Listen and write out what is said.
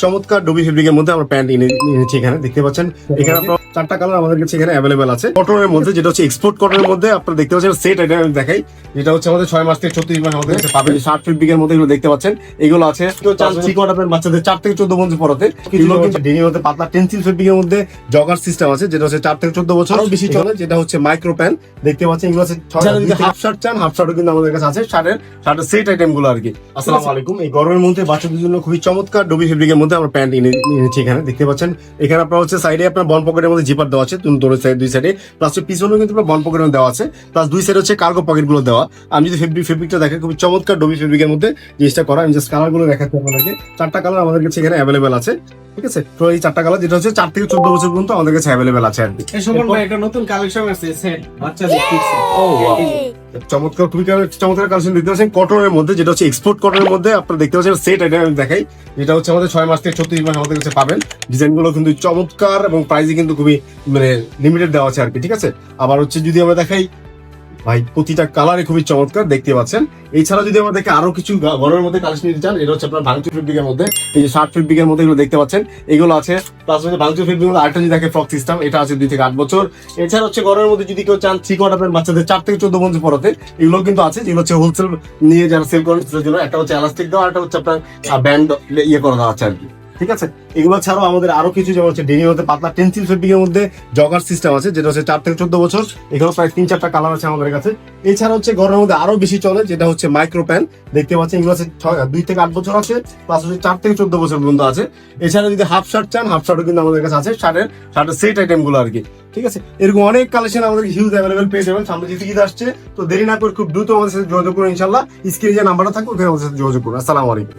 চমৎকার ডবি ফেব্রিকের মধ্যে আমরা প্যান্ট এনেছি। এখানে দেখতে পাচ্ছেন, এখানে আপনার 4টা কালার আমাদের কাছে এখানে অ্যাভেলেবেল আছে। কটনের মধ্যে, যেটা হচ্ছে এক্সপোর্ট কটনের মধ্যে আপনারা দেখতে পাচ্ছেন সেট, এটা আমি দেখাই, যেটা হচ্ছে আমাদের 6 মাস থেকে 36 মাস আমাদের কাছে পাবেন। 60 ফেব্রিকের মধ্যে এগুলো দেখতে পাচ্ছেন, এগুলো আছে চিকন আপনার বাচ্চাদের 4 থেকে 14 বছর পরাতে। এগুলো কিন্তু ডেনিমের মধ্যে পাতলা টেন্সিল ফেব্রিকের মধ্যে জগার সিস্টেম আছে, যেটা হচ্ছে 4 থেকে 14 বছর আরো বেশি চলে, যেটা হচ্ছে মাইক্রো প্যান্ট দেখতে পাচ্ছেন। এগুলো আছে হাফ শার্ট চান, হাফ শার্টও কিন্তু আমাদের কাছে আছে, শার্টের সেট আইটেম গুলো আর কি। আসসালামু আলাইকুম। এই গরমের মধ্যে বাচ্চাদের জন্য খুবই চমৎকার ডবি ফেব্রিকের মধ্যে আমরা প্যান্ট এনেছি। এখানে দেখতে পাচ্ছেন, এখানে আপনার হচ্ছে সাইডে আপনার বন পকেটের মধ্যে জিপার দেওয়া আছে, দুই সাইডে, প্লাস পিছনেও কিন্তু বন পকেটের দেওয়া আছে, প্লাস দুই সাইডে হচ্ছে কার্গো পকেট গুলো দেওয়া। আমি যদি ফেব্রিকটা দেখেন, খুবই চমৎকার ডবি ফেব্রিকের মধ্যে জিনিসটা করা। আমি জাস্ট কালার গুলো দেখাচ্ছি আপনাদেরকে। 4টা কালার আমাদের কাছে এখানে অ্যাভেলেবেল আছে, ঠিক আছে। তো এই 4টা কালার, যেটা হচ্ছে 4 থেকে 14 বছর পর্যন্ত আমাদের কাছে অ্যাভেলেবেল আছে আর কি। একটা নতুন কালেকশন আছে সেট বাচ্চাদের কিডস। চমৎকার, খুবই চমৎকার কালেকশন দেখতে পাচ্ছেন কটনের মধ্যে, যেটা হচ্ছে এক্সপোর্ট কটনের মধ্যে আপনারা দেখতে পাচ্ছেন সেট, এটা আমি দেখাই, যেটা হচ্ছে আমাদের 6 মাস থেকে 36 মাস আমাদের কাছে পাবেন। ডিজাইন গুলো কিন্তু চমৎকার এবং প্রাইসে কিন্তু খুবই লিমিটেড দেওয়া আছে আর কি, ঠিক আছে। আবার হচ্ছে যদি আমরা দেখাই ভাই, প্রতিটা কালারে খুবই চমৎকার দেখতে পাচ্ছেন। এছাড়া যদি আমরা দেখে আরো কিছু ঘরের মধ্যে কালেকশন নিতে চান, এটা হচ্ছে আপনার ভাঙচুর ফেব্রিকের মধ্যে, এই যে 60 ফেব্রিকের মধ্যে এগুলো দেখতে পাচ্ছেন, এগুলো আছে। প্লাস হচ্ছে ভাঙচুর ফেব্রিক মধ্যে আরেকটা যদি দেখে ফ্রক সিস্টেম, এটা আছে 2 থেকে 8 বছর। এছাড়া হচ্ছে ঘরের মধ্যে যদি কেউ চান চিকন আপনার বাচ্চাদের 4 থেকে 14 বছর পরাতে, এগুলো কিন্তু আছে, যেগুলো হচ্ছে হোলসেল নিয়ে যারা সেল করেন তাদের জন্য। একটা হচ্ছে এলাস্টিক দেওয়া, একটা হচ্ছে আপনার ব্যান্ড করা দেওয়া আছে আর কি, ঠিক আছে। এগুলো ছাড়াও আমাদের আরো কিছু, যেমন হচ্ছে ডেনিমের মধ্যে পাতলা টেন্সিল ফেব্রিকের মধ্যে জগার সিস্টেম আছে, যেটা হচ্ছে 4 থেকে 14 বছর। এগুলো প্রায় 3-4টা কালার আছে আমাদের কাছে। এছাড়া হচ্ছে গরমের মধ্যে আরো বেশি চলে, যেটা হচ্ছে মাইক্রো প্যান্ট দেখতে পাচ্ছেন, এগুলো আছে 2 থেকে 8 বছর আছে, প্লাস হচ্ছে 4 থেকে 14 বছর পর্যন্ত আছে। এছাড়া যদি হাফ শার্ট চান, হাফ শার্টও কিন্তু আমাদের কাছে আছে, শার্টের সেট আইটেম গুলো আর কি, ঠিক আছে। এরকম অনেক কালেকশন আমাদের হিউজ অ্যাভেলেবেল পেয়ে যাবেন। সামনে যেতে ঈদ আসছে, তো দেরি না করে খুব দ্রুত আমাদের সাথে যোগাযোগ করুন। ইনশাল্লাহ স্ক্রিনে যে নাম্বারটা থাকবে ওখানে আমাদের সাথে যোগাযোগ করুন। আসসালামু আলাইকুম।